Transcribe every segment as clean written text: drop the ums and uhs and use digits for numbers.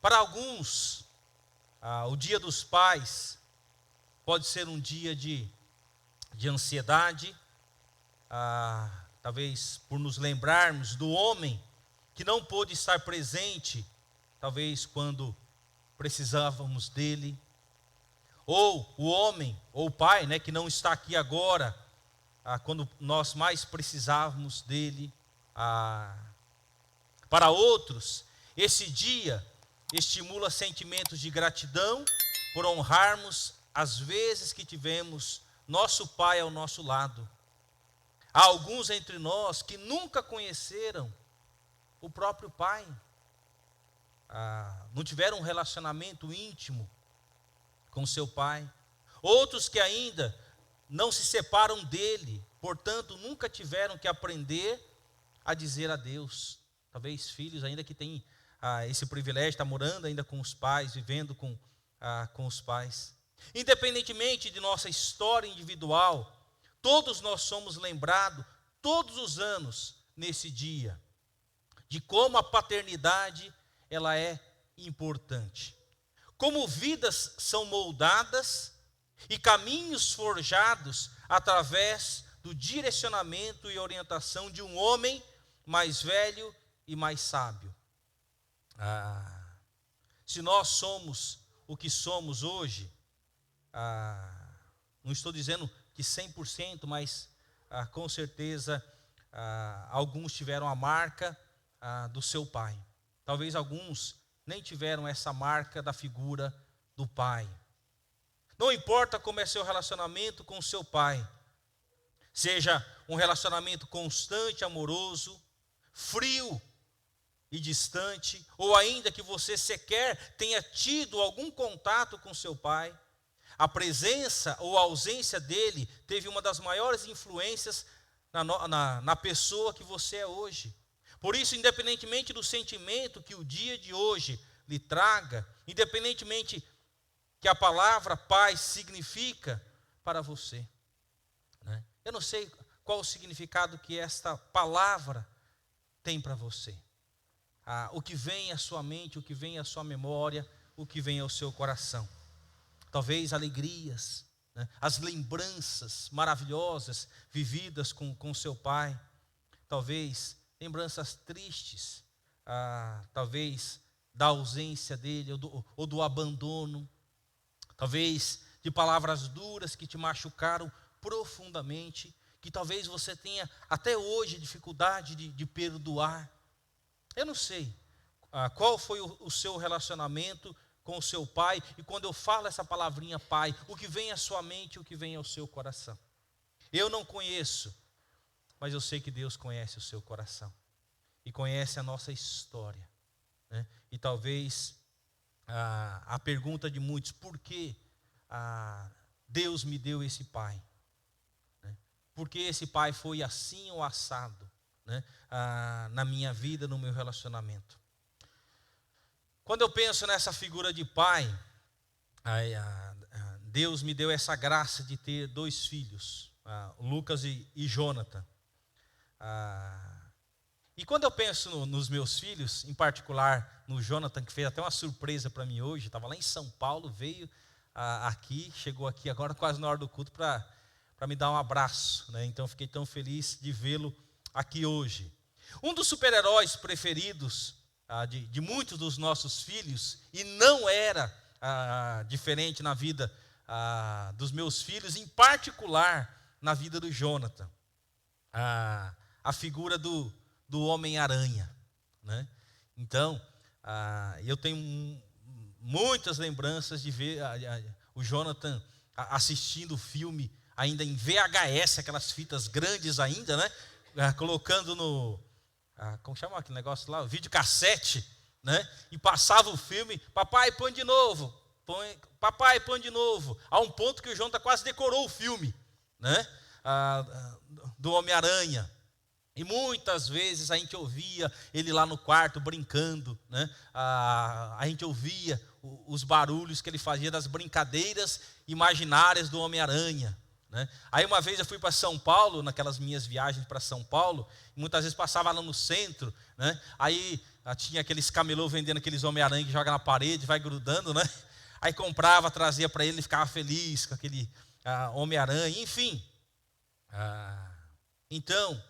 Para alguns, o Dia dos Pais pode ser um dia de ansiedade, talvez por nos lembrarmos do homem que não pôde estar presente, talvez quando precisávamos dele, ou o homem, ou o pai, né, que não está aqui agora, quando nós mais precisávamos dele. Para outros, esse dia estimula sentimentos de gratidão por honrarmos as vezes que tivemos nosso pai ao nosso lado. Há alguns entre nós que nunca conheceram o próprio pai, não tiveram um relacionamento íntimo com seu pai. Outros que ainda não se separam dele, portanto nunca tiveram que aprender a dizer adeus. Talvez filhos ainda que têm esse privilégio, está morando ainda com os pais, vivendo com os pais. Independentemente de nossa história individual, todos nós somos lembrados, todos os anos, nesse dia, de como a paternidade ela é importante. Como vidas são moldadas e caminhos forjados através do direcionamento e orientação de um homem mais velho e mais sábio. Se nós somos o que somos hoje, não estou dizendo que 100%, mas com certeza alguns tiveram a marca do seu pai. Talvez alguns nem tiveram essa marca da figura do pai. Não importa como é seu relacionamento com o seu pai, seja um relacionamento constante, amoroso, frio e distante, ou ainda que você sequer tenha tido algum contato com seu pai, a presença ou a ausência dele teve uma das maiores influências na pessoa que você é hoje. Por isso, independentemente do sentimento que o dia de hoje lhe traga, independentemente que a palavra pai significa para você, né? Eu não sei qual o significado que esta palavra tem para você. O que vem à sua mente, o que vem à sua memória, o que vem ao seu coração. Talvez alegrias, né? As lembranças maravilhosas vividas com seu pai. Talvez lembranças tristes, talvez da ausência dele ou do abandono. Talvez de palavras duras que te machucaram profundamente, que talvez você tenha até hoje dificuldade de perdoar. Eu não sei qual foi o seu relacionamento com o seu pai, e quando eu falo essa palavrinha pai, o que vem à sua mente, o que vem ao seu coração. Eu não conheço, mas eu sei que Deus conhece o seu coração, e conhece a nossa história, né? E talvez a pergunta de muitos, por que Deus me deu esse pai? Né? Por que esse pai foi assim ou assado, né? Na minha vida, no meu relacionamento? Quando eu penso nessa figura de pai, Deus me deu essa graça de ter 2 filhos, Lucas e Jonathan. E quando eu penso nos meus filhos, em particular no Jonathan, que fez até uma surpresa para mim hoje, estava lá em São Paulo, veio aqui, chegou aqui agora quase na hora do culto para me dar um abraço, né? Então fiquei tão feliz de vê-lo aqui hoje. Um dos super-heróis preferidos de muitos dos nossos filhos, e não era diferente na vida dos meus filhos, em particular na vida do Jonathan, a figura do Homem-Aranha, né? Então, eu tenho muitas lembranças de ver o Jonathan assistindo o filme ainda em VHS, aquelas fitas grandes ainda, né? Colocando no... como chama aquele negócio lá? O videocassete, né? E passava o filme, papai, põe de novo, papai, põe de novo. A um ponto que o Jonathan quase decorou o filme, né? Do Homem-Aranha. E muitas vezes a gente ouvia ele lá no quarto brincando, né? A gente ouvia os barulhos que ele fazia das brincadeiras imaginárias do Homem-Aranha, né? Aí uma vez eu fui para São Paulo, naquelas minhas viagens para São Paulo, e muitas vezes passava lá no centro, né? Aí tinha aqueles camelô vendendo aqueles Homem-Aranha que joga na parede, vai grudando, né? Aí comprava, trazia para ele, ele ficava feliz com aquele Homem-Aranha, enfim. Então,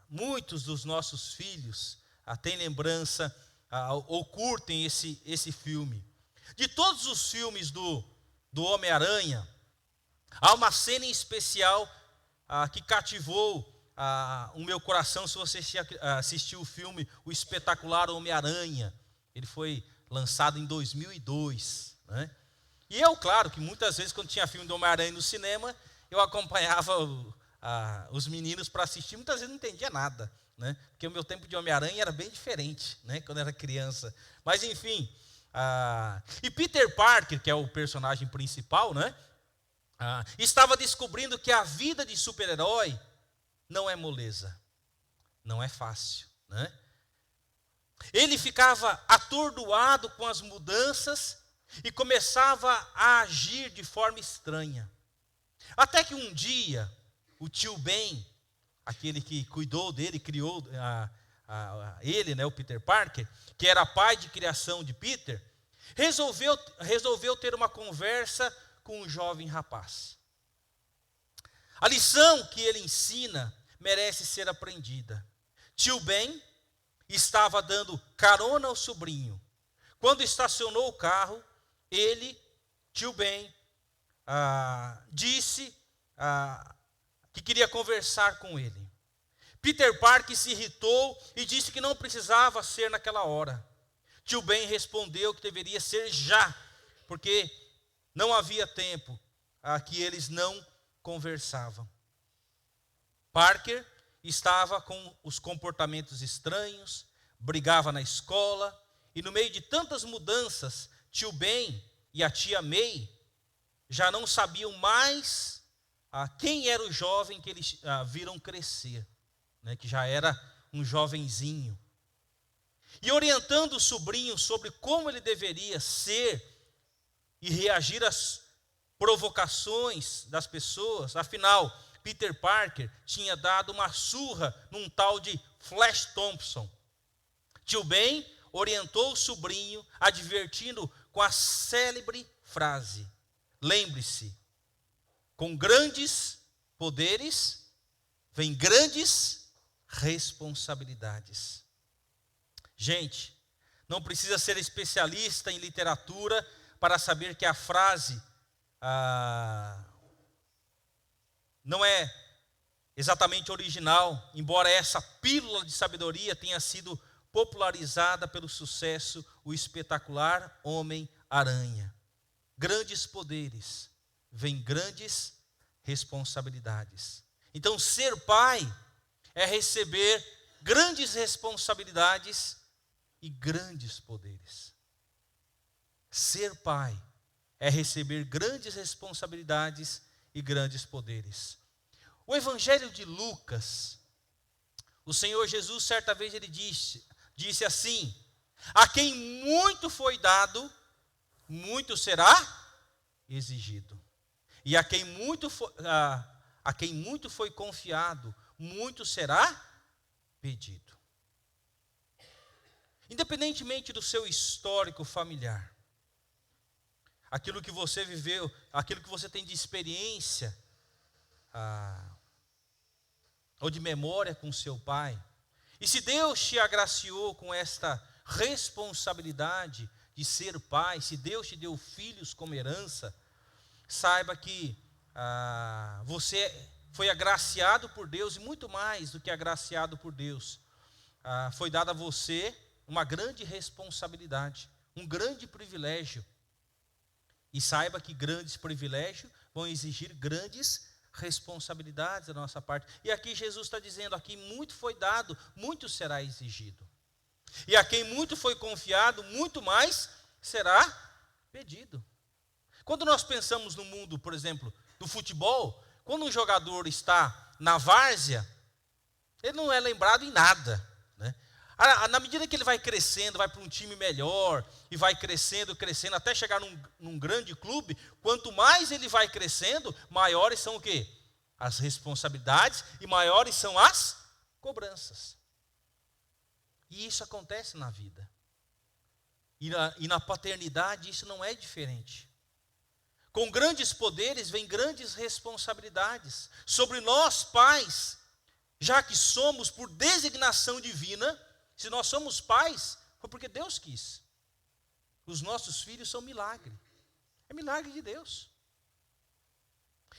muitos dos nossos filhos têm lembrança ou curtem esse filme. De todos os filmes do Homem-Aranha, há uma cena em especial que cativou o meu coração. Se você assistiu o filme O Espetacular Homem-Aranha, ele foi lançado em 2002, né? E eu, claro, que muitas vezes quando tinha filme do Homem-Aranha no cinema, eu acompanhava os meninos para assistir, muitas vezes não entendia nada, né? Porque o meu tempo de Homem-Aranha era bem diferente, né? Quando eu era criança. Mas enfim, e Peter Parker, que é o personagem principal, né? Estava descobrindo que a vida de super-herói não é moleza, não é fácil, né? Ele ficava atordoado com as mudanças e começava a agir de forma estranha. Até que um dia, o tio Ben, aquele que cuidou dele, criou ele, né, o Peter Parker, que era pai de criação de Peter, resolveu ter uma conversa com um jovem rapaz. A lição que ele ensina merece ser aprendida. Tio Ben estava dando carona ao sobrinho. Quando estacionou o carro, tio Ben, disse que queria conversar com ele. Peter Parker se irritou e disse que não precisava ser naquela hora. Tio Ben respondeu que deveria ser já, porque não havia tempo que eles não conversavam. Parker estava com os comportamentos estranhos, brigava na escola, e no meio de tantas mudanças, tio Ben e a tia May já não sabiam mais quem era o jovem que eles viram crescer, né, que já era um jovenzinho. E orientando o sobrinho sobre como ele deveria ser e reagir às provocações das pessoas. Afinal, Peter Parker tinha dado uma surra num tal de Flash Thompson. Tio Ben orientou o sobrinho, advertindo com a célebre frase: lembre-se, com grandes poderes vem grandes responsabilidades. Gente, não precisa ser especialista em literatura para saber que a frase não é exatamente original, embora essa pílula de sabedoria tenha sido popularizada pelo sucesso O Espetacular Homem-Aranha. Grandes poderes vêm grandes responsabilidades. Então, ser pai é receber grandes responsabilidades e grandes poderes. Ser pai é receber grandes responsabilidades e grandes poderes. O Evangelho de Lucas, o Senhor Jesus, certa vez, ele disse assim: a quem muito foi dado, muito será exigido. E a quem muito foi confiado, muito será pedido. Independentemente do seu histórico familiar, aquilo que você viveu, aquilo que você tem de experiência, ou de memória com seu pai, e se Deus te agraciou com esta responsabilidade de ser pai, se Deus te deu filhos como herança, saiba que você foi agraciado por Deus, e muito mais do que agraciado por Deus, foi dada a você uma grande responsabilidade, um grande privilégio. E saiba que grandes privilégios vão exigir grandes responsabilidades da nossa parte. E aqui Jesus está dizendo, a quem muito foi dado, muito será exigido. E a quem muito foi confiado, muito mais será pedido. Quando nós pensamos no mundo, por exemplo, do futebol, quando um jogador está na várzea, ele não é lembrado em nada, né? Na medida que ele vai crescendo, vai para um time melhor, e vai crescendo, até chegar num grande clube, quanto mais ele vai crescendo, maiores são o quê? As responsabilidades, e maiores são as cobranças. E isso acontece na vida. E na paternidade isso não é diferente. Com grandes poderes vem grandes responsabilidades. Sobre nós, pais, já que somos por designação divina, se nós somos pais, foi porque Deus quis. Os nossos filhos são milagre. É milagre de Deus.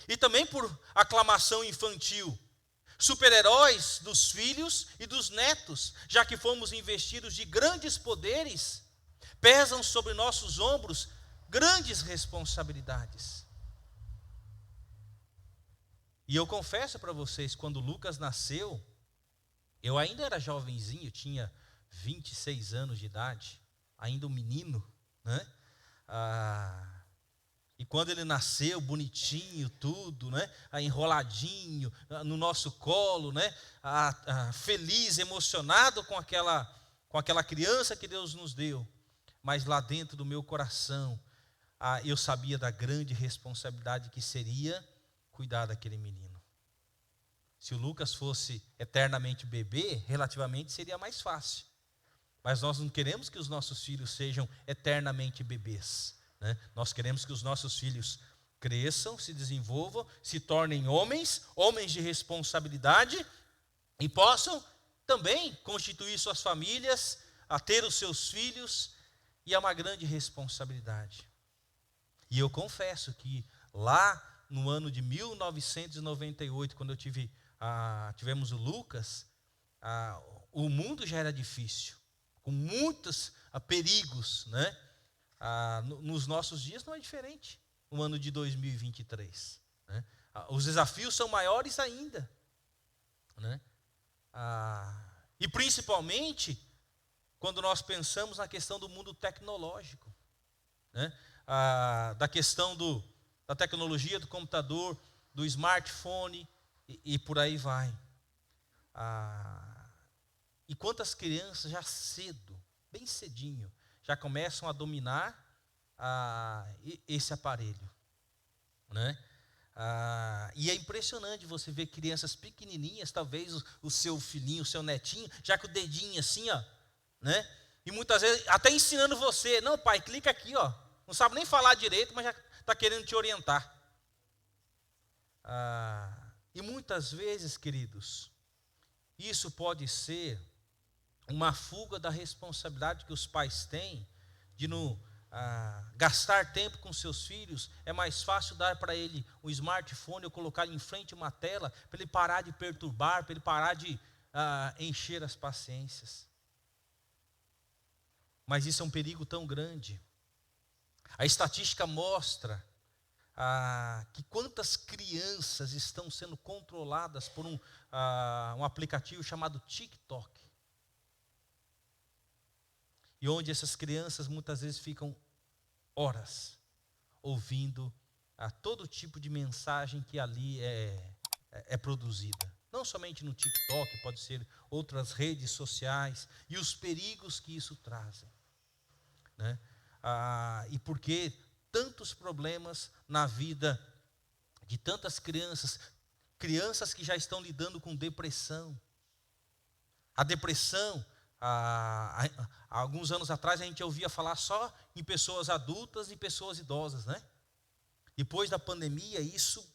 E também por aclamação infantil. Super-heróis dos filhos e dos netos, já que fomos investidos de grandes poderes, pesam sobre nossos ombros grandes responsabilidades. E eu confesso para vocês, quando Lucas nasceu, eu ainda era jovenzinho, tinha 26 anos de idade, ainda um menino, né? E quando ele nasceu, bonitinho, tudo, né? Enroladinho, no nosso colo, né? Feliz, emocionado com aquela criança que Deus nos deu. Mas lá dentro do meu coração, eu sabia da grande responsabilidade que seria cuidar daquele menino. Se o Lucas fosse eternamente bebê, relativamente seria mais fácil. Mas nós não queremos que os nossos filhos sejam eternamente bebês, né? Nós queremos que os nossos filhos cresçam, se desenvolvam, se tornem homens de responsabilidade e possam também constituir suas famílias, a ter os seus filhos, e é uma grande responsabilidade. E eu confesso que lá no ano de 1998, quando tivemos o Lucas, o mundo já era difícil, com muitos perigos, né? Nos nossos dias não é diferente, no ano de 2023. Né? Os desafios são maiores ainda. Né? E principalmente quando nós pensamos na questão do mundo tecnológico, né? Da questão da tecnologia, do computador, do smartphone e por aí vai. E quantas crianças já cedo, bem cedinho, já começam a dominar esse aparelho, né? E é impressionante você ver crianças pequenininhas, talvez o seu filhinho, o seu netinho, já com o dedinho assim, ó, né? E muitas vezes até ensinando você, não, pai, clica aqui, ó. Não sabe nem falar direito, mas já está querendo te orientar. E muitas vezes, queridos, isso pode ser uma fuga da responsabilidade que os pais têm de não gastar tempo com seus filhos. É mais fácil dar para ele um smartphone ou colocar em frente uma tela para ele parar de perturbar, para ele parar de encher as paciências. Mas isso é um perigo tão grande. A estatística mostra que quantas crianças estão sendo controladas por um aplicativo chamado TikTok. E onde essas crianças muitas vezes ficam horas ouvindo todo tipo de mensagem que ali é produzida. Não somente no TikTok, pode ser outras redes sociais, e os perigos que isso trazem. Né? E por que tantos problemas na vida de tantas crianças que já estão lidando com depressão. A depressão, há alguns anos atrás a gente ouvia falar só em pessoas adultas e pessoas idosas, né? Depois da pandemia isso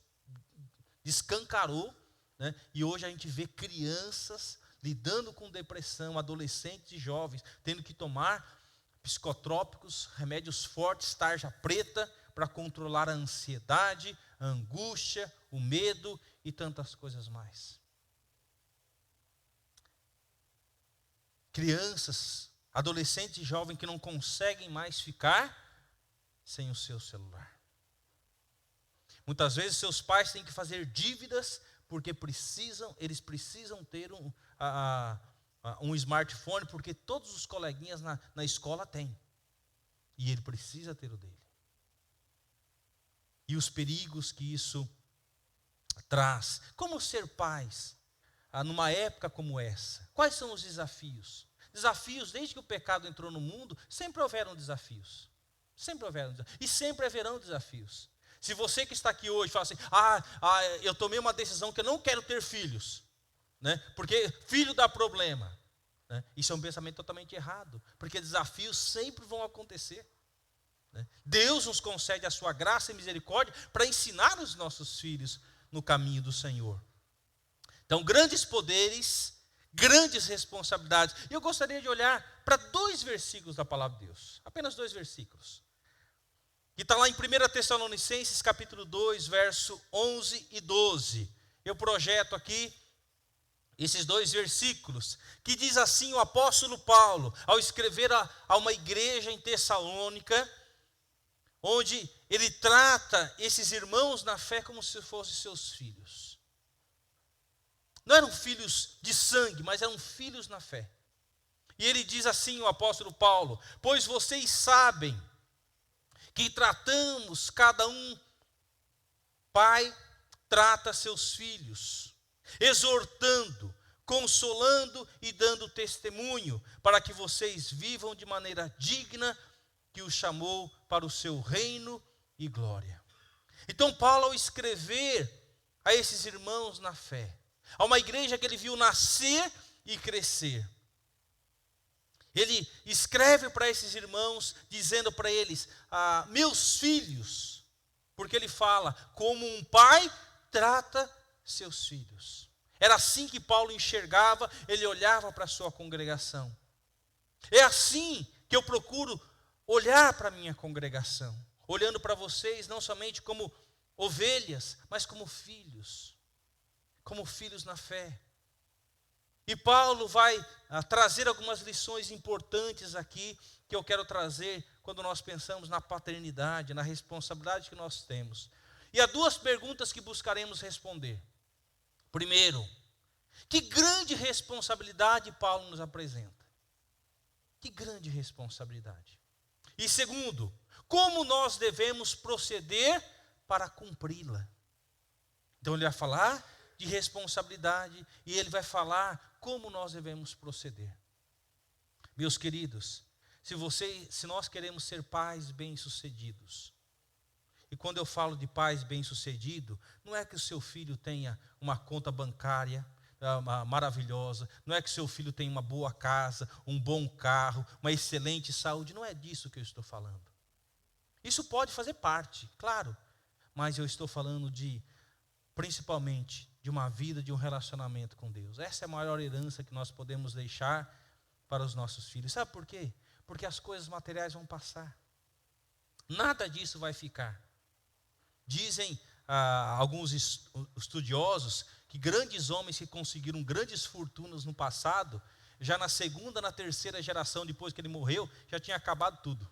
escancarou, né? E hoje a gente vê crianças lidando com depressão, adolescentes e jovens, tendo que tomar psicotrópicos, remédios fortes, tarja preta, para controlar a ansiedade, a angústia, o medo e tantas coisas mais. Crianças, adolescentes e jovens que não conseguem mais ficar sem o seu celular. Muitas vezes seus pais têm que fazer dívidas porque eles precisam ter um smartphone, porque todos os coleguinhas na escola têm. E ele precisa ter o dele. E os perigos que isso traz. Como ser pais numa época como essa? Quais são os desafios? Desafios, desde que o pecado entrou no mundo, sempre houveram desafios. Sempre houveram desafios. E sempre haverão desafios. Se você que está aqui hoje fala assim, eu tomei uma decisão que eu não quero ter filhos, né? Porque filho dá problema. né? Isso é um pensamento totalmente errado, porque desafios sempre vão acontecer, né? Deus nos concede a sua graça e misericórdia para ensinar os nossos filhos no caminho do Senhor. Então, grandes poderes, grandes responsabilidades. E eu gostaria de olhar para 2 versículos da palavra de Deus, apenas 2 versículos. Que está lá em 1 Tessalonicenses, capítulo 2, verso 11 e 12. Eu projeto aqui esses 2 versículos, que diz assim o apóstolo Paulo, ao escrever a uma igreja em Tessalônica, onde ele trata esses irmãos na fé como se fossem seus filhos. Não eram filhos de sangue, mas eram filhos na fé. E ele diz assim, o apóstolo Paulo: pois vocês sabem que tratamos cada um, pai trata seus filhos, exortando, consolando e dando testemunho, para que vocês vivam de maneira digna que o chamou para o seu reino e glória. Então Paulo, ao escrever a esses irmãos na fé, a uma igreja que ele viu nascer e crescer, ele escreve para esses irmãos, dizendo para eles: meus filhos, porque ele fala como um pai trata seus filhos. Era assim que Paulo enxergava, ele olhava para a sua congregação. É assim que eu procuro olhar para a minha congregação, olhando para vocês não somente como ovelhas, mas como filhos na fé. E Paulo vai trazer algumas lições importantes aqui, que eu quero trazer quando nós pensamos na paternidade, na responsabilidade que nós temos. E há 2 perguntas que buscaremos responder. Primeiro, que grande responsabilidade Paulo nos apresenta? Que grande responsabilidade. E segundo, como nós devemos proceder para cumpri-la? Então ele vai falar de responsabilidade e ele vai falar como nós devemos proceder. Meus queridos, se nós queremos ser pais bem-sucedidos, e quando eu falo de pais bem-sucedidos, não é que o seu filho tenha uma conta bancária maravilhosa, não é que o seu filho tenha uma boa casa, um bom carro, uma excelente saúde, não é disso que eu estou falando. Isso pode fazer parte, claro, mas eu estou falando principalmente de uma vida, de um relacionamento com Deus. Essa é a maior herança que nós podemos deixar para os nossos filhos. Sabe por quê? Porque as coisas materiais vão passar. Nada disso vai ficar. Dizem alguns estudiosos que grandes homens que conseguiram grandes fortunas no passado, já na 2ª, na 3ª geração depois que ele morreu, já tinha acabado tudo.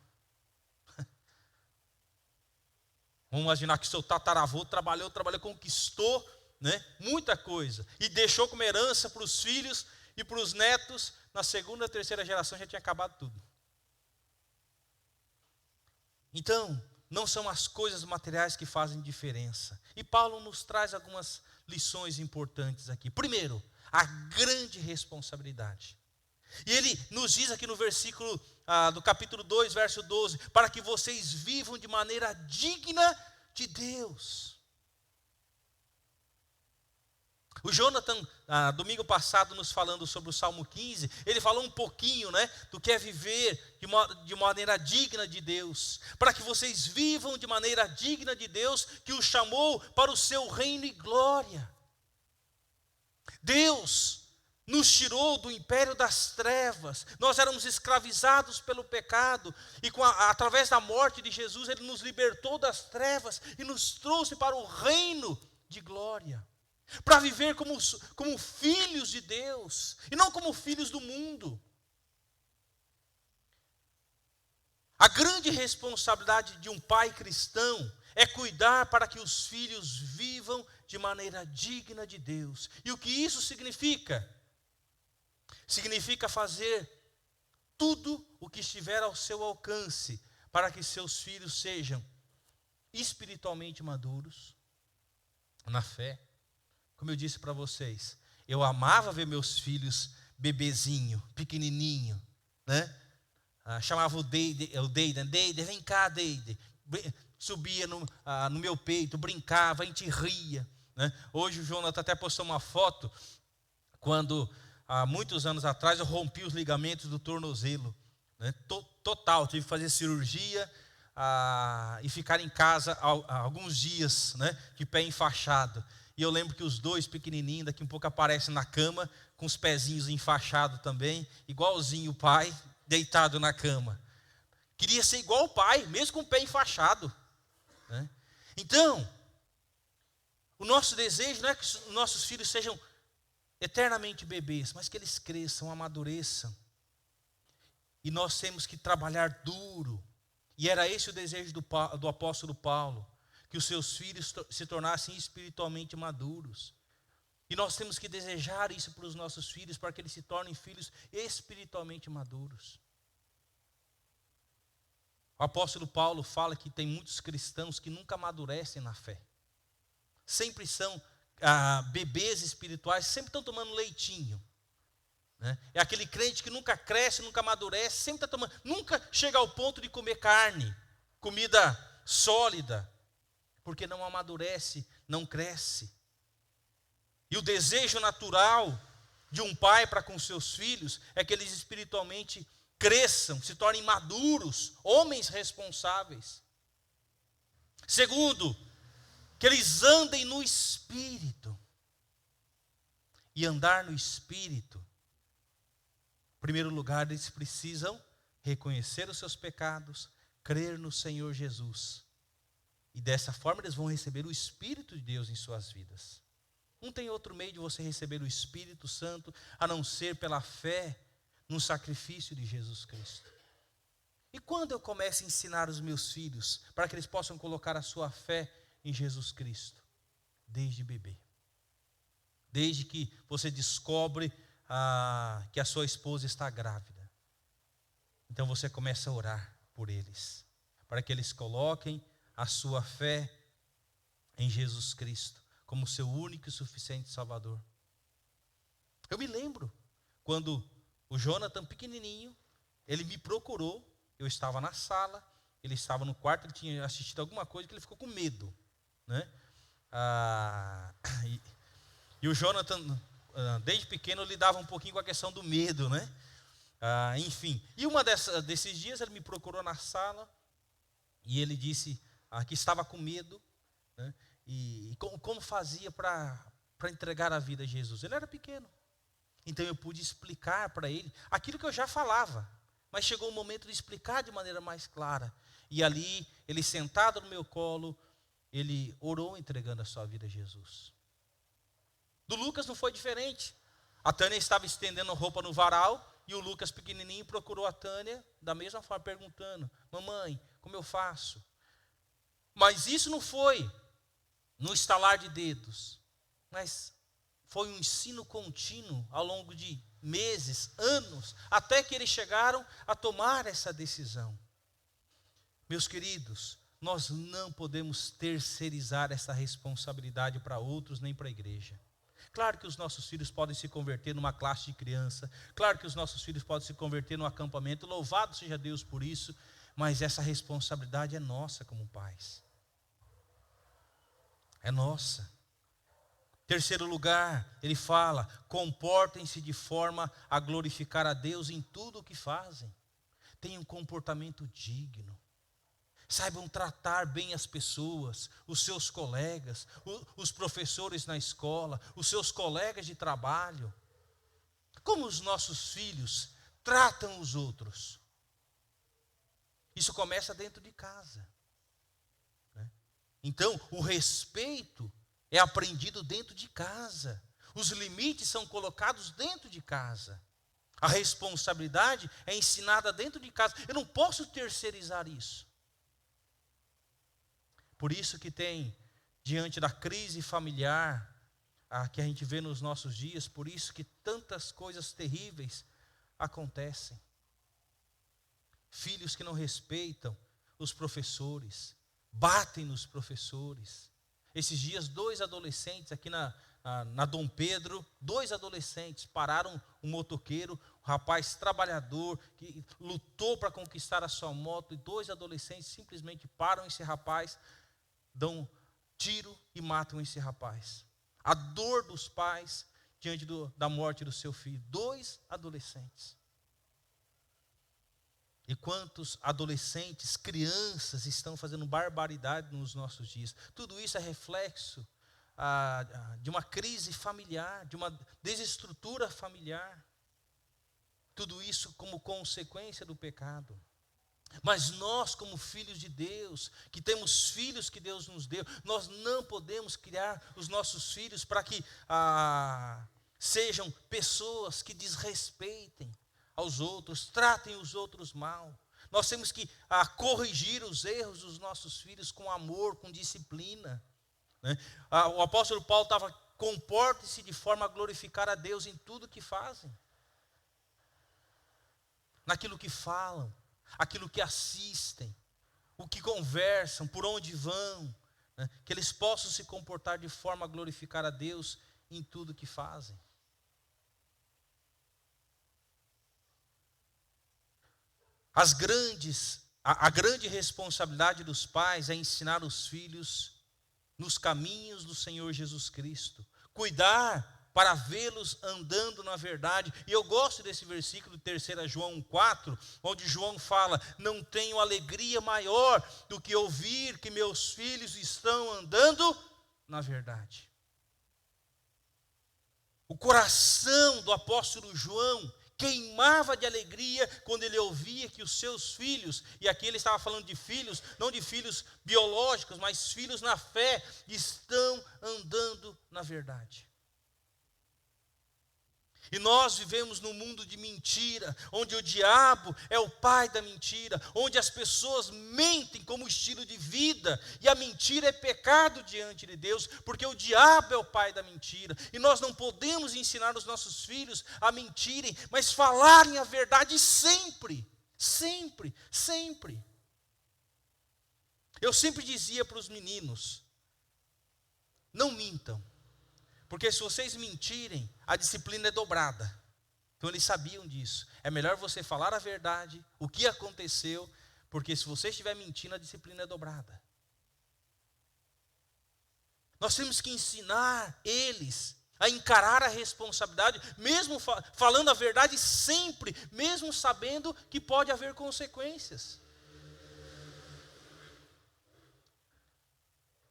Vamos imaginar que seu tataravô trabalhou, conquistou, né, muita coisa, e deixou como herança para os filhos e para os netos. Na 2ª, 3ª geração já tinha acabado tudo. Então, não são as coisas materiais que fazem diferença. E Paulo nos traz algumas lições importantes aqui. Primeiro, a grande responsabilidade. E ele nos diz aqui no versículo do capítulo 2, verso 12, para que vocês vivam de maneira digna de Deus. O Jonathan, domingo passado, nos falando sobre o Salmo 15, ele falou um pouquinho, né, do que é viver de maneira digna de Deus, para que vocês vivam de maneira digna de Deus, que o chamou para o seu reino e glória. Deus nos tirou do império das trevas, nós éramos escravizados pelo pecado, e através da morte de Jesus, Ele nos libertou das trevas e nos trouxe para o reino de glória, para viver como filhos de Deus, e não como filhos do mundo. A grande responsabilidade de um pai cristão é cuidar para que os filhos vivam de maneira digna de Deus. E o que isso significa? Significa fazer tudo o que estiver ao seu alcance para que seus filhos sejam espiritualmente maduros, na fé. Como eu disse para vocês, eu amava ver meus filhos bebezinho, pequenininho, né? Chamava o Deide, Deide, vem cá, Deide. Subia no meu peito, brincava, a gente ria, né? Hoje o Jonathan até postou uma foto, quando há muitos anos atrás, eu rompi os ligamentos do tornozelo, né? Total, tive que fazer cirurgia e ficar em casa alguns dias, né? De pé enfaixado. E eu lembro que os dois pequenininhos, daqui um pouco aparecem na cama, com os pezinhos enfaixados também, igualzinho o pai, deitado na cama. Queria ser igual o pai, mesmo com o pé enfaixado, né? Então, o nosso desejo não é que os nossos filhos sejam eternamente bebês, mas que eles cresçam, amadureçam. E nós temos que trabalhar duro. E era esse o desejo do apóstolo Paulo, que os seus filhos se tornassem espiritualmente maduros. E nós temos que desejar isso para os nossos filhos, para que eles se tornem filhos espiritualmente maduros. O apóstolo Paulo fala que tem muitos cristãos que nunca amadurecem na fé. Sempre são bebês espirituais, sempre estão tomando leitinho, né? É aquele crente que nunca cresce, nunca amadurece, sempre está tomando, nunca chega ao ponto de comer carne, comida sólida, porque não amadurece, não cresce. E o desejo natural de um pai para com seus filhos é que eles espiritualmente cresçam, se tornem maduros, homens responsáveis. Segundo, que eles andem no Espírito. E andar no Espírito, em primeiro lugar, eles precisam reconhecer os seus pecados, crer no Senhor Jesus. E dessa forma eles vão receber o Espírito de Deus em suas vidas. Não tem outro meio de você receber o Espírito Santo, a não ser pela fé no sacrifício de Jesus Cristo. E quando eu começo a ensinar os meus filhos, para que eles possam colocar a sua fé em Jesus Cristo? Desde bebê. Desde que você descobre que a sua esposa está grávida. Então você começa a orar por eles, para que eles coloquem a sua fé em Jesus Cristo, como seu único e suficiente Salvador. Eu me lembro, quando o Jonathan pequenininho, ele me procurou, eu estava na sala, ele estava no quarto, ele tinha assistido alguma coisa que ele ficou com medo, né? E o Jonathan, desde pequeno, lidava um pouquinho com a questão do medo, né? Enfim, e desses dias ele me procurou na sala e ele disse que estava com medo, né? E como fazia para entregar a vida a Jesus. Ele era pequeno, então eu pude explicar para ele aquilo que eu já falava, mas chegou o momento de explicar de maneira mais clara. E ali, ele sentado no meu colo, ele orou entregando a sua vida a Jesus. Do Lucas não foi diferente. A Tânia estava estendendo roupa no varal e o Lucas pequenininho procurou a Tânia da mesma forma, perguntando: mamãe, como eu faço? Mas isso não foi no estalar de dedos, mas foi um ensino contínuo ao longo de meses, anos, até que eles chegaram a tomar essa decisão. Meus queridos, nós não podemos terceirizar essa responsabilidade para outros nem para a igreja. Claro que os nossos filhos podem se converter numa classe de criança, claro que os nossos filhos podem se converter num acampamento, louvado seja Deus por isso, mas essa responsabilidade é nossa como pais. É nossa. Terceiro lugar, ele fala: comportem-se de forma a glorificar a Deus em tudo o que fazem. Tenham um comportamento digno. Saibam tratar bem as pessoas, os seus colegas, os professores na escola, os seus colegas de trabalho. Como os nossos filhos tratam os outros? Isso começa dentro de casa, né? Então, o respeito é aprendido dentro de casa. Os limites são colocados dentro de casa. A responsabilidade é ensinada dentro de casa. Eu não posso terceirizar isso. Por isso que tem, diante da crise familiar que a gente vê nos nossos dias, por isso que tantas coisas terríveis acontecem. Filhos que não respeitam os professores, batem nos professores. Esses dias, 2 adolescentes aqui na Dom Pedro, 2 adolescentes pararam um motoqueiro, um rapaz trabalhador, que lutou para conquistar a sua moto, e 2 adolescentes simplesmente param esse rapaz, dão tiro e matam esse rapaz. A dor dos pais diante da morte do seu filho. 2 adolescentes. E quantos adolescentes, crianças estão fazendo barbaridade nos nossos dias. Tudo isso é reflexo de uma crise familiar, de uma desestrutura familiar. Tudo isso como consequência do pecado. Mas nós, como filhos de Deus, que temos filhos que Deus nos deu, nós não podemos criar os nossos filhos para que sejam pessoas que desrespeitem aos outros, tratem os outros mal. Nós temos que corrigir os erros dos nossos filhos com amor, com disciplina. Né? O apóstolo Paulo estava, comportem-se de forma a glorificar a Deus em tudo que fazem. Naquilo que falam, aquilo que assistem, o que conversam, por onde vão, né? Que eles possam se comportar de forma a glorificar a Deus em tudo que fazem. A grande responsabilidade dos pais é ensinar os filhos nos caminhos do Senhor Jesus Cristo, cuidar para vê-los andando na verdade. E eu gosto desse versículo de 3 João 4, onde João fala: não tenho alegria maior do que ouvir que meus filhos estão andando na verdade. O coração do apóstolo João queimava de alegria quando ele ouvia que os seus filhos, e aqui ele estava falando de filhos, não de filhos biológicos, mas filhos na fé, estão andando na verdade. E nós vivemos num mundo de mentira, onde o diabo é o pai da mentira, onde as pessoas mentem como estilo de vida, e a mentira é pecado diante de Deus, porque o diabo é o pai da mentira, e nós não podemos ensinar os nossos filhos a mentirem, mas falarem a verdade sempre, sempre, sempre. Eu sempre dizia para os meninos: não mintam. Porque se vocês mentirem, a disciplina é dobrada. Então eles sabiam disso. É melhor você falar a verdade, o que aconteceu, porque se você estiver mentindo, a disciplina é dobrada. Nós temos que ensinar eles a encarar a responsabilidade, mesmo falando a verdade sempre, mesmo sabendo que pode haver consequências.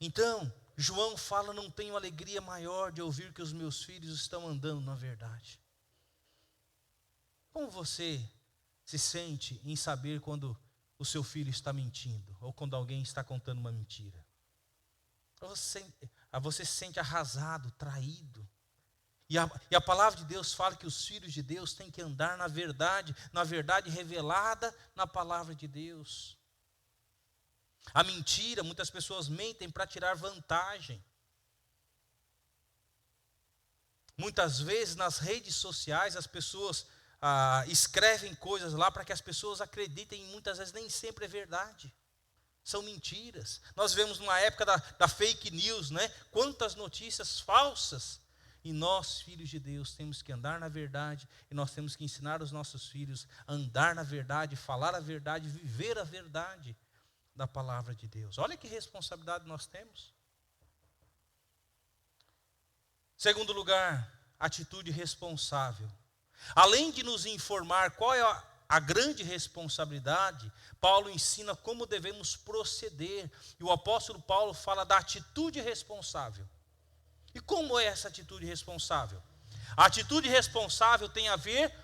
Então, João fala: não tenho alegria maior de ouvir que os meus filhos estão andando na verdade. Como você se sente em saber quando o seu filho está mentindo, ou quando alguém está contando uma mentira? Você se sente arrasado, traído. E a palavra de Deus fala que os filhos de Deus têm que andar na verdade revelada na palavra de Deus. A mentira, muitas pessoas mentem para tirar vantagem. Muitas vezes nas redes sociais as pessoas escrevem coisas lá para que as pessoas acreditem, e muitas vezes nem sempre é verdade. São mentiras. Nós vemos numa época da fake news, né? Quantas notícias falsas. E nós, filhos de Deus, temos que andar na verdade, e nós temos que ensinar os nossos filhos a andar na verdade, falar a verdade, viver a verdade da palavra de Deus. Olha que responsabilidade nós temos. Segundo lugar, atitude responsável. Além de nos informar qual é a grande responsabilidade, Paulo ensina como devemos proceder. E o apóstolo Paulo fala da atitude responsável. E como é essa atitude responsável? A atitude responsável tem a ver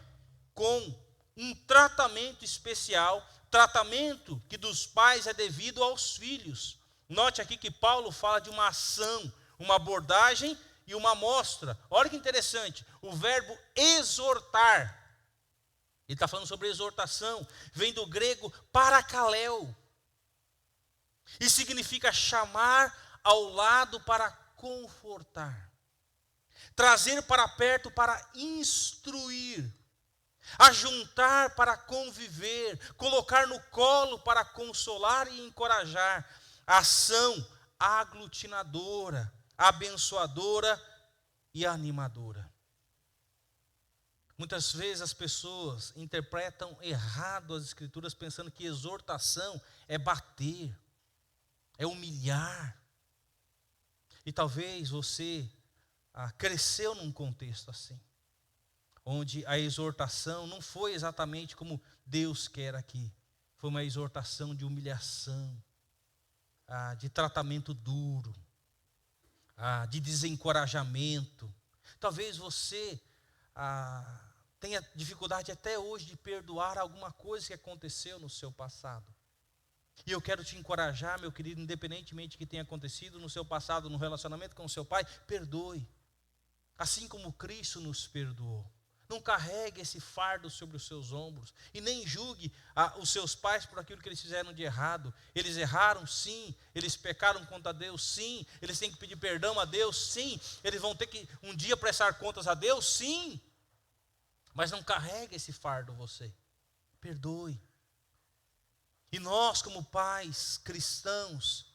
com um tratamento especial, tratamento que dos pais é devido aos filhos. Note aqui que Paulo fala de uma ação, uma abordagem e uma amostra. Olha que interessante, o verbo exortar, ele está falando sobre exortação, vem do grego parakaleo, e significa chamar ao lado para confortar, trazer para perto para instruir, ajuntar para conviver, colocar no colo para consolar e encorajar. Ação aglutinadora, abençoadora e animadora. Muitas vezes as pessoas interpretam errado as Escrituras, pensando que exortação é bater, é humilhar. E talvez você cresceu num contexto assim, onde a exortação não foi exatamente como Deus quer aqui. Foi uma exortação de humilhação, de tratamento duro, de desencorajamento. Talvez você tenha dificuldade até hoje de perdoar alguma coisa que aconteceu no seu passado. E eu quero te encorajar, meu querido, independentemente do que tenha acontecido no seu passado, no relacionamento com o seu pai, perdoe. Assim como Cristo nos perdoou. Não carregue esse fardo sobre os seus ombros. E nem julgue os seus pais por aquilo que eles fizeram de errado. Eles erraram, sim. Eles pecaram contra Deus, sim. Eles têm que pedir perdão a Deus, sim. Eles vão ter que um dia prestar contas a Deus, sim. Mas não carregue esse fardo você. Perdoe. E nós, como pais cristãos,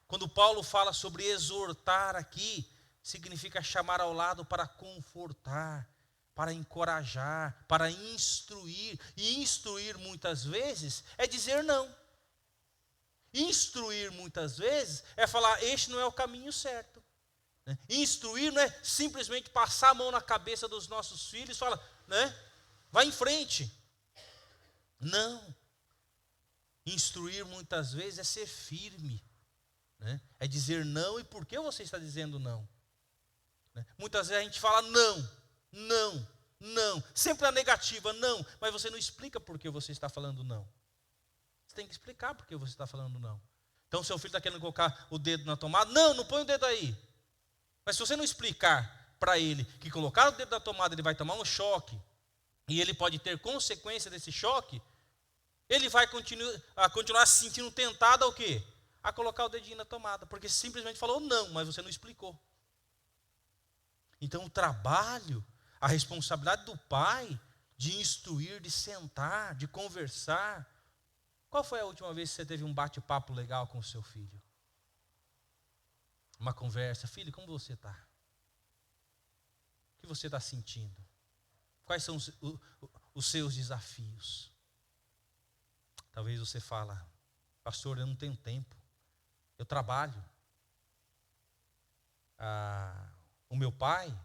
quando Paulo fala sobre exortar aqui, significa chamar ao lado para confortar, para encorajar, para instruir. E instruir muitas vezes é dizer não. Instruir muitas vezes é falar, este não é o caminho certo. Instruir não é simplesmente passar a mão na cabeça dos nossos filhos e falar, vai em frente. Não. Instruir muitas vezes é ser firme. É dizer não. E por que você está dizendo não? Muitas vezes a gente fala não, sempre a negativa, não, mas você não explica por que você está falando não. Você tem que explicar por que você está falando não. Então seu filho está querendo colocar o dedo na tomada, não põe o dedo aí. Mas se você não explicar para ele que colocar o dedo na tomada ele vai tomar um choque, e ele pode ter consequência desse choque, ele vai continuar se sentindo tentado ao quê? A colocar o dedinho na tomada, porque simplesmente falou não, mas você não explicou. Então o trabalho, a responsabilidade do pai de instruir, de sentar, de conversar. Qual foi a última vez que você teve um bate-papo legal com o seu filho? Uma conversa, filho, como você está? O que você está sentindo? Quais são os seus desafios? Talvez você fala, pastor, eu não tenho tempo, eu trabalho. O meu pai,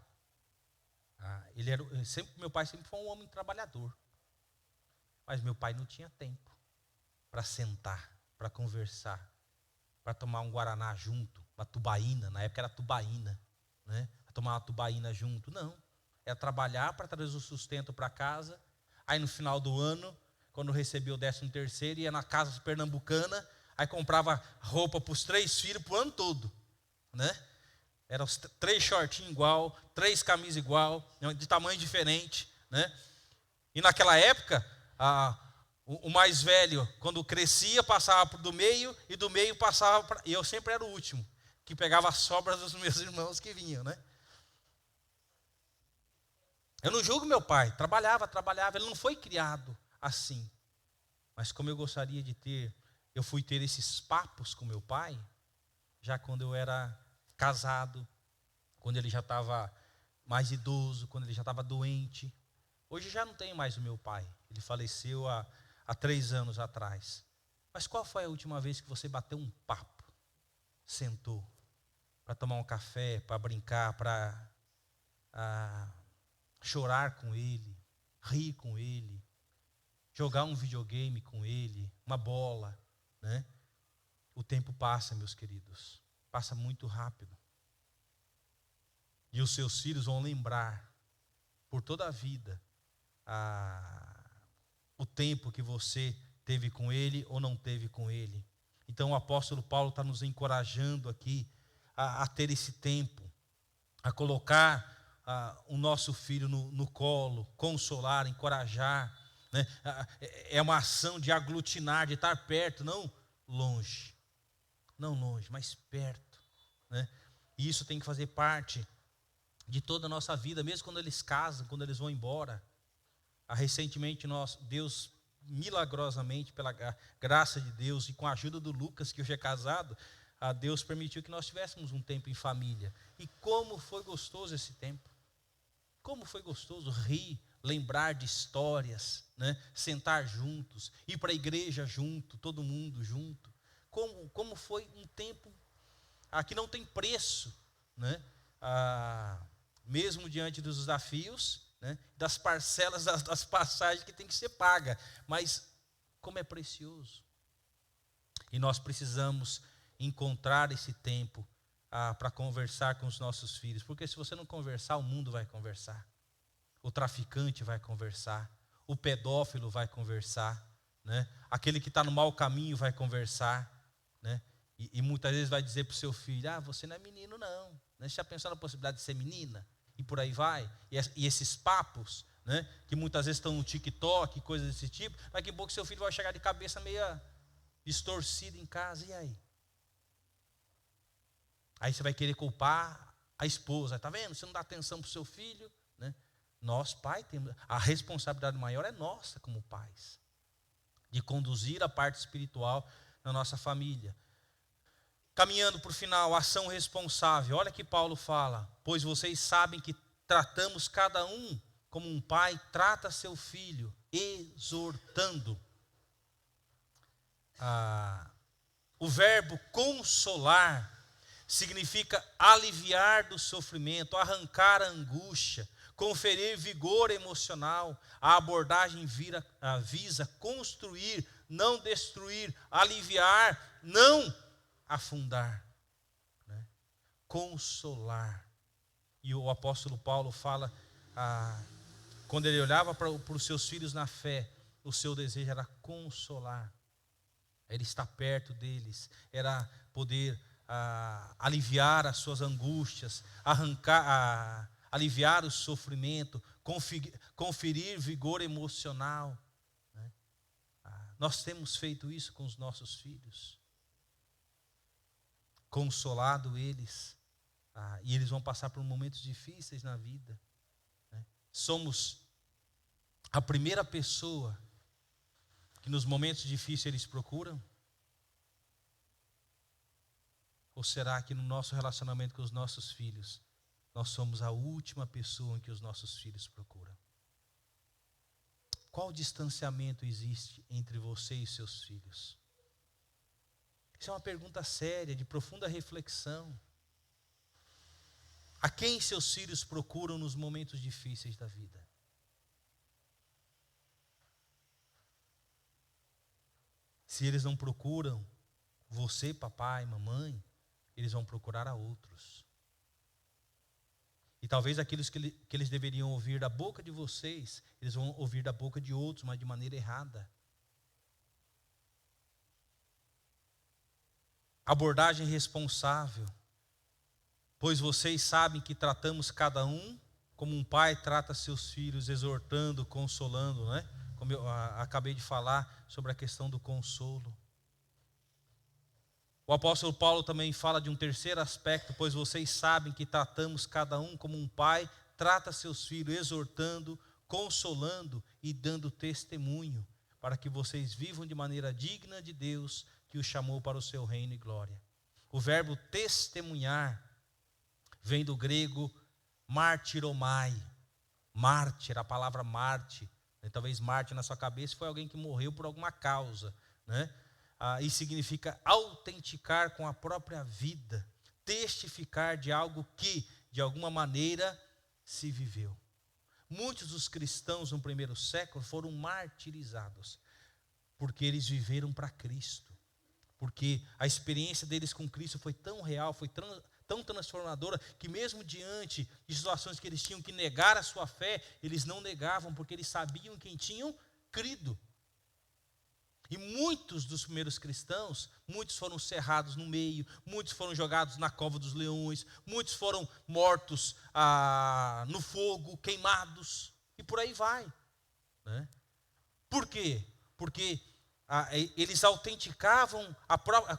meu pai sempre foi um homem trabalhador. Mas meu pai não tinha tempo para sentar, para conversar, para tomar um guaraná junto, uma tubaína, na época era tubaína, tomar uma tubaína junto. Não, era trabalhar para trazer o sustento para casa. Aí no final do ano, quando recebia o 13º, ia na casa pernambucana, aí comprava roupa para os 3 filhos para o ano todo, Eram 3 shortinhos igual, 3 camisas igual, de tamanho diferente, E naquela época, o mais velho, quando crescia, passava do meio, e do meio passava para... E eu sempre era o último, que pegava as sobras dos meus irmãos que vinham, Eu não julgo meu pai, trabalhava, ele não foi criado assim. Mas como eu gostaria de ter, eu fui ter esses papos com meu pai, já quando eu era casado, quando ele já estava mais idoso, quando ele já estava doente. Hoje já não tenho mais o meu pai, ele faleceu há 3 anos atrás. Mas qual foi a última vez que você bateu um papo, sentou, para tomar um café, para brincar, para chorar com ele, rir com ele, jogar um videogame com ele, uma bola, O tempo passa, meus queridos, passa muito rápido. E os seus filhos vão lembrar, por toda a vida, o tempo que você teve com ele ou não teve com ele. Então o apóstolo Paulo está nos encorajando aqui a ter esse tempo, a colocar o nosso filho no colo, consolar, encorajar. É uma ação de aglutinar, de estar perto, não longe, mas perto. E isso tem que fazer parte de toda a nossa vida, mesmo quando eles casam, quando eles vão embora. Recentemente, Deus, milagrosamente, pela graça de Deus e com a ajuda do Lucas, que hoje é casado, Deus permitiu que nós tivéssemos um tempo em família. E como foi gostoso esse tempo. Como foi gostoso rir, lembrar de histórias, sentar juntos, ir para a igreja junto, todo mundo junto. Como foi um tempo que não tem preço, mesmo diante dos desafios, né, das parcelas, das passagens que tem que ser paga. Mas como é precioso. E nós precisamos encontrar esse tempo para conversar com os nossos filhos. Porque se você não conversar, o mundo vai conversar. O traficante vai conversar. O pedófilo vai conversar. Né? Aquele que está no mau caminho vai conversar. Né? E muitas vezes vai dizer para o seu filho, você não é menino não. Né? Você já pensou na possibilidade de ser menina? E por aí vai. E esses papos, né, que muitas vezes estão no TikTok, coisas desse tipo, daqui a pouco seu filho vai chegar de cabeça meio distorcida em casa, e aí? Aí você vai querer culpar a esposa, está vendo? Você não dá atenção para o seu filho. Né? Nós, pai, temos a responsabilidade maior é nossa como pais, de conduzir a parte espiritual na nossa família. Caminhando para o final, ação responsável. Olha que Paulo fala, pois vocês sabem que tratamos cada um como um pai trata seu filho, exortando. O verbo consolar significa aliviar do sofrimento, arrancar a angústia, conferir vigor emocional. A abordagem visa construir, não destruir, aliviar, não afundar, né? Consolar. E o apóstolo Paulo fala, quando ele olhava para os seus filhos na fé, o seu desejo era consolar, era estar perto deles, era poder aliviar as suas angústias, aliviar o sofrimento, conferir vigor emocional. Né? Nós temos feito isso com os nossos filhos, consolado eles, e eles vão passar por momentos difíceis na vida. Né? Somos a primeira pessoa que nos momentos difíceis eles procuram? Ou será que no nosso relacionamento com os nossos filhos, nós somos a última pessoa em que os nossos filhos procuram? Qual distanciamento existe entre você e seus filhos? Isso é uma pergunta séria, de profunda reflexão. A quem seus filhos procuram nos momentos difíceis da vida? Se eles não procuram você, papai, mamãe, eles vão procurar a outros. E talvez aqueles que eles deveriam ouvir da boca de vocês, eles vão ouvir da boca de outros, mas de maneira errada. Abordagem responsável. Pois vocês sabem que tratamos cada um como um pai trata seus filhos, exortando, consolando, né? Como eu acabei de falar sobre a questão do consolo. O apóstolo Paulo também fala de um terceiro aspecto, pois vocês sabem que tratamos cada um como um pai trata seus filhos, exortando, consolando e dando testemunho, para que vocês vivam de maneira digna de Deus, que os chamou para o seu reino e glória. O verbo testemunhar vem do grego martiromai. Mártir, a palavra mártir. Talvez mártir na sua cabeça foi alguém que morreu por alguma causa, né? E significa autenticar com a própria vida, testificar de algo que, de alguma maneira, se viveu. Muitos dos cristãos no primeiro século foram martirizados, porque eles viveram para Cristo, porque a experiência deles com Cristo foi tão real, foi tão transformadora, que mesmo diante de situações que eles tinham que negar a sua fé, eles não negavam, porque eles sabiam quem tinham crido. E muitos dos primeiros cristãos, muitos foram cerrados no meio, muitos foram jogados na cova dos leões, muitos foram mortos no fogo, queimados, e por aí vai. Né? Por quê? Porque eles autenticavam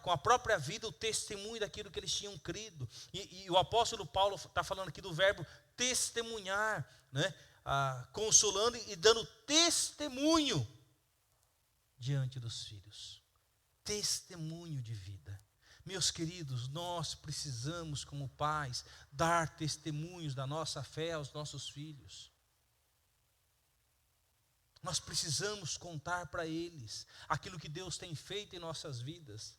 com a própria vida o testemunho daquilo que eles tinham crido. E o apóstolo Paulo está falando aqui do verbo testemunhar, né? Consolando e dando testemunho diante dos filhos. Testemunho de vida. Meus queridos, nós precisamos, como pais, dar testemunhos da nossa fé aos nossos filhos. Nós precisamos contar para eles aquilo que Deus tem feito em nossas vidas.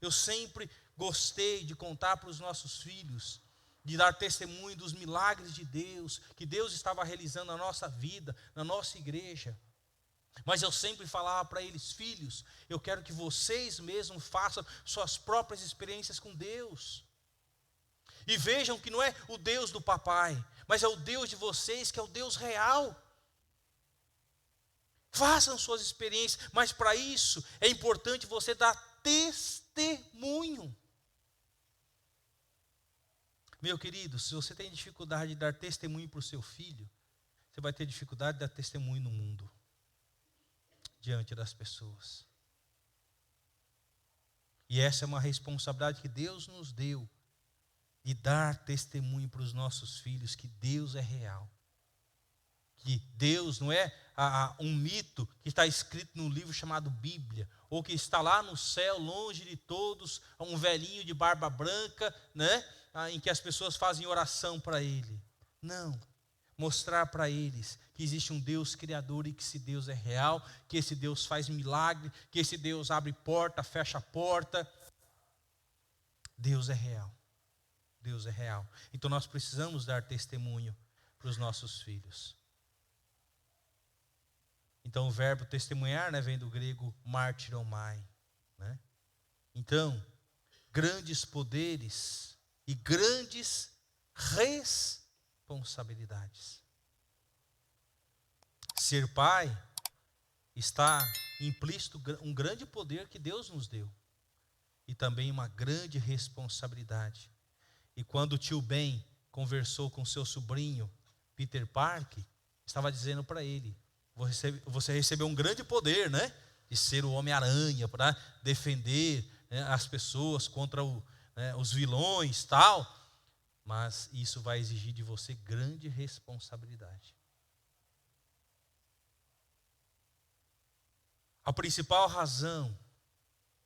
Eu sempre gostei de contar para os nossos filhos de dar testemunho dos milagres de Deus, que Deus estava realizando na nossa vida, na nossa igreja. Mas eu sempre falava para eles: filhos, eu quero que vocês mesmos façam suas próprias experiências com Deus. E vejam que não é o Deus do papai, mas é o Deus de vocês, que é o Deus real. Façam suas experiências, mas para isso é importante você dar testemunho. Meu querido, se você tem dificuldade de dar testemunho para o seu filho, você vai ter dificuldade de dar testemunho no mundo, diante das pessoas. E essa é uma responsabilidade que Deus nos deu, de dar testemunho para os nossos filhos que Deus é real. Que Deus não é um mito que está escrito num livro chamado Bíblia, ou que está lá no céu, longe de todos, um velhinho de barba branca, né, em que as pessoas fazem oração para ele. Não. Mostrar para eles que existe um Deus criador e que esse Deus é real, que esse Deus faz milagre, que esse Deus abre porta, fecha porta. Deus é real. Deus é real. Então nós precisamos dar testemunho para os nossos filhos. Então o verbo testemunhar, né, vem do grego martiromai, né? Então, grandes poderes e grandes responsabilidades. Ser pai está implícito um grande poder que Deus nos deu e também uma grande responsabilidade. E quando o tio Ben conversou com seu sobrinho Peter Parker, estava dizendo para ele: você recebeu um grande poder, né, de ser o Homem-Aranha para defender, né, as pessoas contra os vilões, tal. Mas isso vai exigir de você grande responsabilidade. A principal razão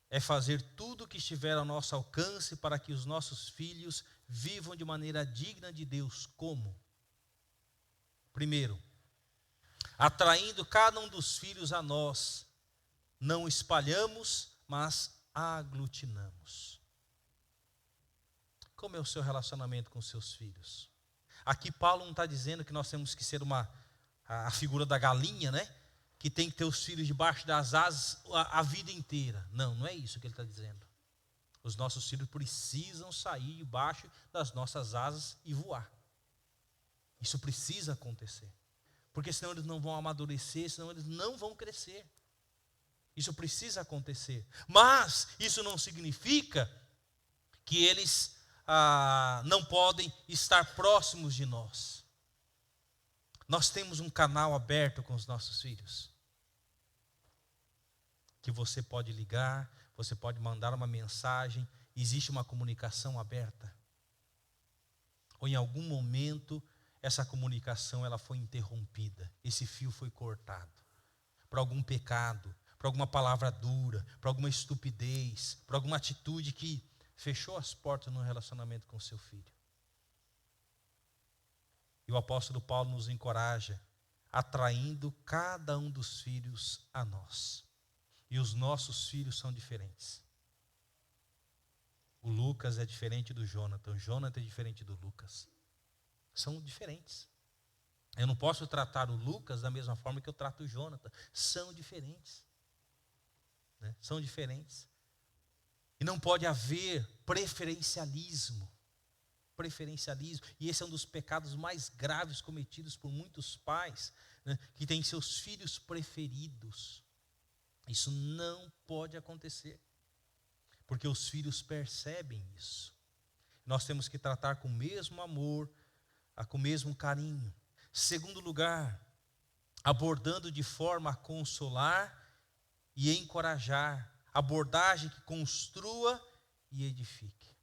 é fazer tudo o que estiver ao nosso alcance para que os nossos filhos vivam de maneira digna de Deus. Como? Primeiro, atraindo cada um dos filhos a nós, não espalhamos, mas aglutinamos. Como é o seu relacionamento com seus filhos? Aqui Paulo não está dizendo que nós temos que ser a figura da galinha, né? Que tem que ter os filhos debaixo das asas a vida inteira. Não, não é isso que ele está dizendo. Os nossos filhos precisam sair debaixo das nossas asas e voar. Isso precisa acontecer. Porque senão eles não vão amadurecer, senão eles não vão crescer. Isso precisa acontecer. Mas isso não significa que eles não podem estar próximos de nós. Nós temos um canal aberto com os nossos filhos, que você pode ligar, você pode mandar uma mensagem, existe uma comunicação aberta. Ou em algum momento essa comunicação ela foi interrompida, esse fio foi cortado, por algum pecado, por alguma palavra dura, por alguma estupidez, por alguma atitude que fechou as portas no relacionamento com seu filho. E o apóstolo Paulo nos encoraja, atraindo cada um dos filhos a nós. E os nossos filhos são diferentes. O Lucas é diferente do Jonathan, o Jonathan é diferente do Lucas. São diferentes. Eu não posso tratar o Lucas da mesma forma que eu trato o Jonathan. São diferentes. Né? São diferentes. E não pode haver preferencialismo. Preferencialismo. E esse é um dos pecados mais graves cometidos por muitos pais, né, que têm seus filhos preferidos. Isso não pode acontecer. Porque os filhos percebem isso. Nós temos que tratar com o mesmo amor, com o mesmo carinho. Segundo lugar, abordando de forma a consolar e encorajar. Abordagem que construa e edifique.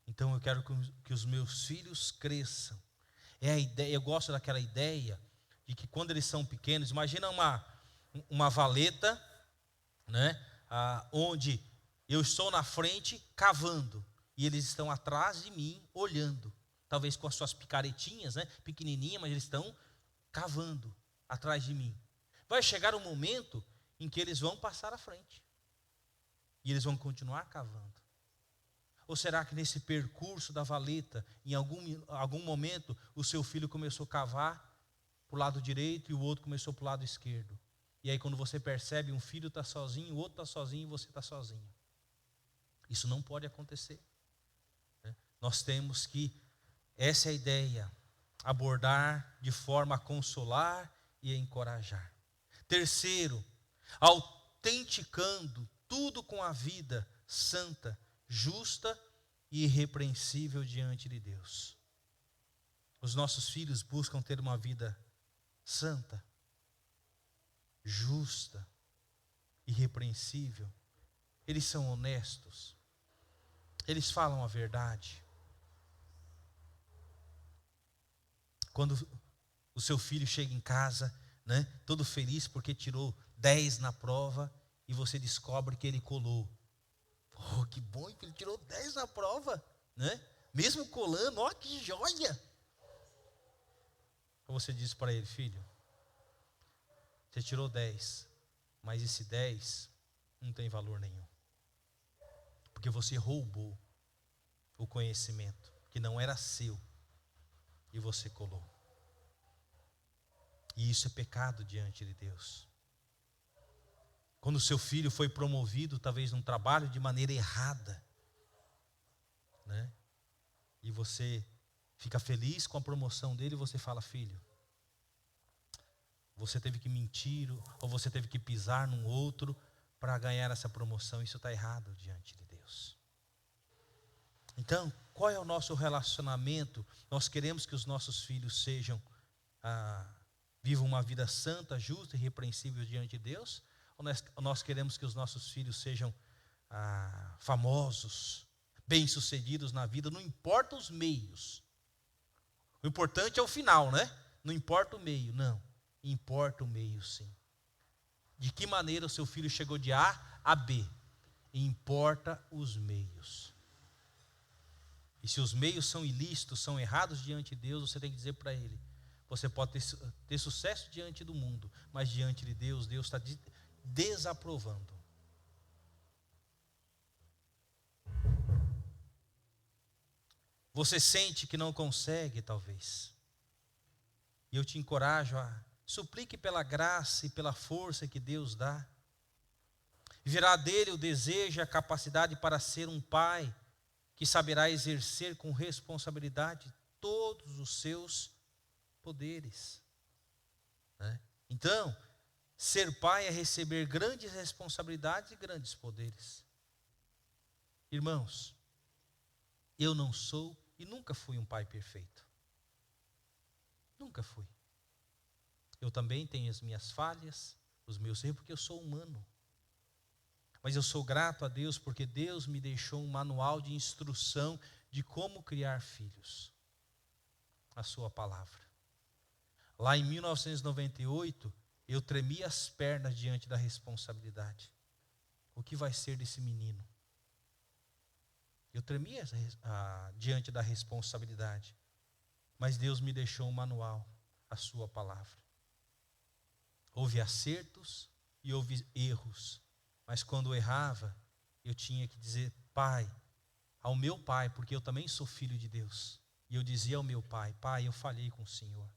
Então eu quero que os meus filhos cresçam. É a ideia, eu gosto daquela ideia de que quando eles são pequenos, imagina uma valeta, né, onde eu estou na frente cavando e eles estão atrás de mim olhando, talvez com as suas picaretinhas, né, pequenininhas, mas eles estão cavando atrás de mim. Vai chegar um momento em que eles vão passar à frente e eles vão continuar cavando. Ou será que nesse percurso da valeta, em algum momento, o seu filho começou a cavar para o lado direito e o outro começou para o lado esquerdo? E aí quando você percebe, um filho está sozinho, o outro está sozinho e você está sozinho. Isso não pode acontecer. Nós temos que, essa é a ideia, abordar de forma a consolar e a encorajar. Terceiro, autenticando tudo com a vida santa, justa e irrepreensível diante de Deus. Os nossos filhos buscam ter uma vida santa, justa, irrepreensível. Eles são honestos. Eles falam a verdade. Quando o seu filho chega em casa, né, todo feliz porque tirou 10 na prova e você descobre que ele colou. Oh, que bom que ele tirou 10 na prova, né? Mesmo colando, ó, que joia! Você diz para ele: filho, você tirou 10, mas esse 10 não tem valor nenhum. Porque você roubou o conhecimento que não era seu e você colou. E isso é pecado diante de Deus. Quando o seu filho foi promovido, talvez num trabalho de maneira errada, né? E você fica feliz com a promoção dele, você fala: filho, você teve que mentir, ou você teve que pisar num outro para ganhar essa promoção. Isso está errado diante de Deus. Então, qual é o nosso relacionamento? Nós queremos que os nossos filhos vivam uma vida santa, justa e irrepreensível diante de Deus? Ou nós queremos que os nossos filhos sejam famosos, bem-sucedidos na vida? Não importa os meios. O importante é o final, né? Não importa o meio, não. Importa o meio, sim. De que maneira o seu filho chegou de A a B? Importa os meios. E se os meios são ilícitos, são errados diante de Deus, você tem que dizer para ele: você pode ter sucesso diante do mundo, mas diante de Deus, Deus está desaprovando. Você sente que não consegue, talvez. E eu te encorajo a suplique pela graça e pela força que Deus dá. Virá dele o desejo e a capacidade para ser um pai que saberá exercer com responsabilidade todos os seus poderes. Né? Então, ser pai é receber grandes responsabilidades e grandes poderes. Irmãos, eu não sou e nunca fui um pai perfeito. Nunca fui. Eu também tenho as minhas falhas, os meus erros, porque eu sou humano. Mas eu sou grato a Deus porque Deus me deixou um manual de instrução de como criar filhos. A sua palavra. Lá em 1998, eu tremi as pernas diante da responsabilidade. O que vai ser desse menino? Eu tremia diante da responsabilidade. Mas Deus me deixou um manual, a sua palavra. Houve acertos e houve erros. Mas quando eu errava, eu tinha que dizer: pai, ao meu pai, porque eu também sou filho de Deus. E eu dizia ao meu pai: pai, eu falhei com o Senhor.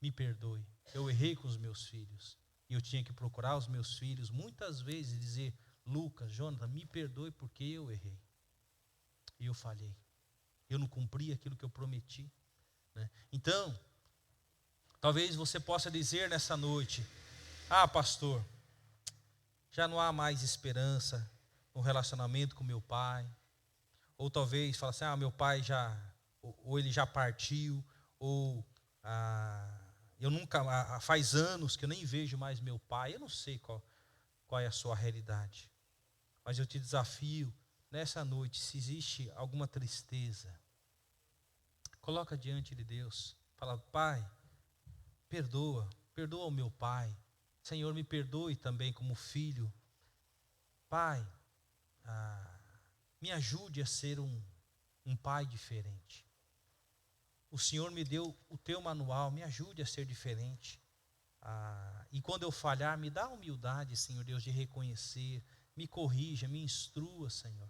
Me perdoe, eu errei com os meus filhos. E eu tinha que procurar os meus filhos muitas vezes e dizer: Lucas, Jonathan, me perdoe porque eu errei. E eu falhei. Eu não cumpri aquilo que eu prometi. Né? Então, talvez você possa dizer nessa noite: ah, pastor, já não há mais esperança no relacionamento com meu pai. Ou talvez fala assim: ah, meu pai ou ele já partiu, ou eu nunca, faz anos que eu nem vejo mais meu pai. Eu não sei qual é a sua realidade. Mas eu te desafio nessa noite, se existe alguma tristeza, coloca diante de Deus. Fala: pai, perdoa o meu pai. Senhor, me perdoe também como filho. Pai, me ajude a ser um pai diferente. O Senhor me deu o teu manual, me ajude a ser diferente. E quando eu falhar, me dá a humildade, Senhor Deus, de reconhecer, me corrija, me instrua, Senhor.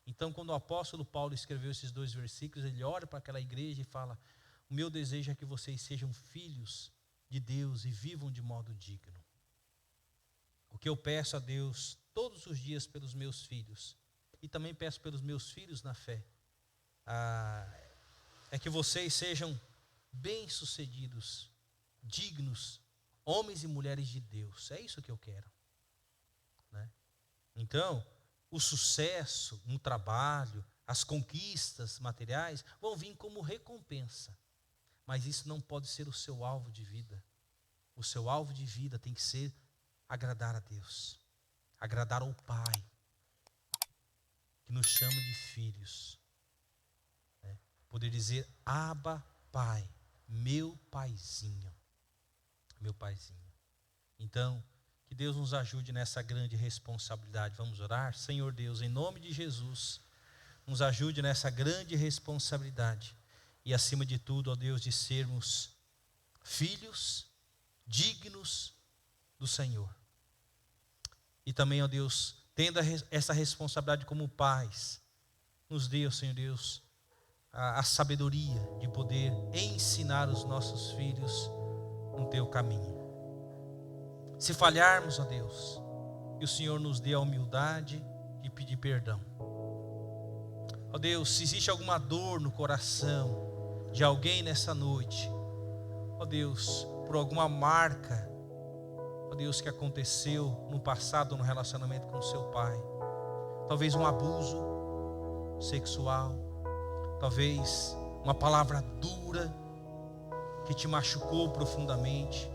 Então, quando o apóstolo Paulo escreveu esses 2 versículos, ele olha para aquela igreja e fala: o meu desejo é que vocês sejam filhos de Deus e vivam de modo digno. O que eu peço a Deus todos os dias pelos meus filhos, e também peço pelos meus filhos na fé, é que vocês sejam bem-sucedidos, dignos, homens e mulheres de Deus. É isso que eu quero, né? Então, o sucesso no trabalho, as conquistas materiais vão vir como recompensa, mas isso não pode ser o seu alvo de vida. O seu alvo de vida tem que ser agradar a Deus, agradar ao Pai, que nos chama de filhos, né? Poder dizer: Abba, Pai, meu paizinho, meu paizinho. Então, que Deus nos ajude nessa grande responsabilidade. Vamos orar? Senhor Deus, em nome de Jesus, nos ajude nessa grande responsabilidade. E acima de tudo, ó Deus, de sermos filhos dignos do Senhor. E também, ó Deus, tendo essa responsabilidade como pais, nos dê, ó Senhor Deus, a sabedoria de poder ensinar os nossos filhos no teu caminho. Se falharmos, ó Deus, que o Senhor nos dê a humildade de pedir perdão. Ó Deus, se existe alguma dor no coração de alguém nessa noite, ó Deus, por alguma marca, ó Deus, que aconteceu no passado no relacionamento com seu pai, talvez um abuso sexual, talvez uma palavra dura que te machucou profundamente,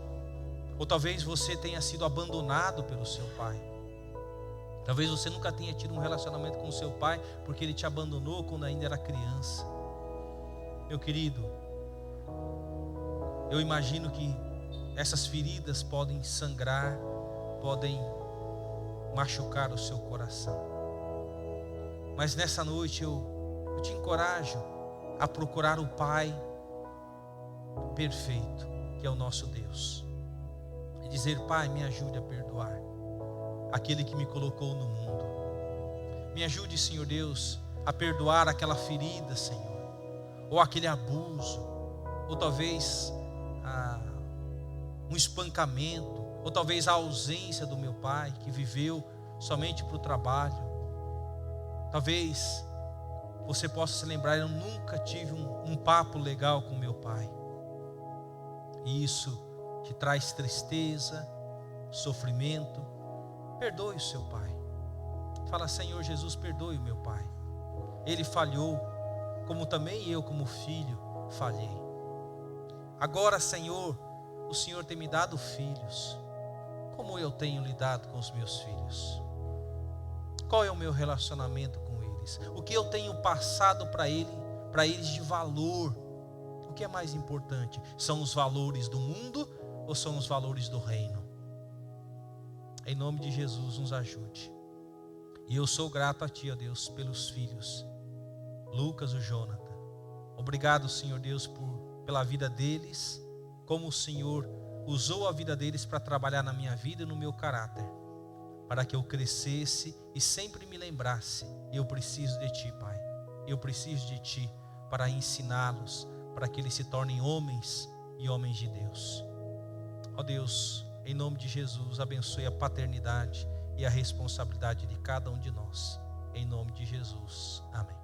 ou talvez você tenha sido abandonado pelo seu pai. Talvez você nunca tenha tido um relacionamento com o seu pai porque ele te abandonou quando ainda era criança. Meu querido, eu imagino que essas feridas podem sangrar, podem machucar o seu coração. Mas nessa noite eu te encorajo a procurar o Pai perfeito, que é o nosso Deus. E dizer: Pai, me ajude a perdoar aquele que me colocou no mundo. Me ajude, Senhor Deus, a perdoar aquela ferida, Senhor, ou aquele abuso, ou talvez um espancamento, ou talvez a ausência do meu pai, que viveu somente para o trabalho. Talvez você possa se lembrar: eu nunca tive um papo legal com meu pai. E isso te traz tristeza, sofrimento. Perdoe o seu pai. Fala: Senhor Jesus, perdoe o meu pai. Ele falhou, como também eu, como filho, falhei. Agora, Senhor, o Senhor tem me dado filhos. Como eu tenho lidado com os meus filhos? Qual é o meu relacionamento com eles? O que eu tenho passado para eles de valor? O que é mais importante? São os valores do mundo ou são os valores do reino? Em nome de Jesus, nos ajude. E eu sou grato a Ti, ó Deus, pelos filhos Lucas e Jonathan. Obrigado, Senhor Deus, pela vida deles, como o Senhor usou a vida deles para trabalhar na minha vida e no meu caráter, para que eu crescesse e sempre me lembrasse: eu preciso de Ti, Pai. Eu preciso de Ti para ensiná-los, para que eles se tornem homens e homens de Deus. Ó Deus, em nome de Jesus, abençoe a paternidade e a responsabilidade de cada um de nós. Em nome de Jesus. Amém.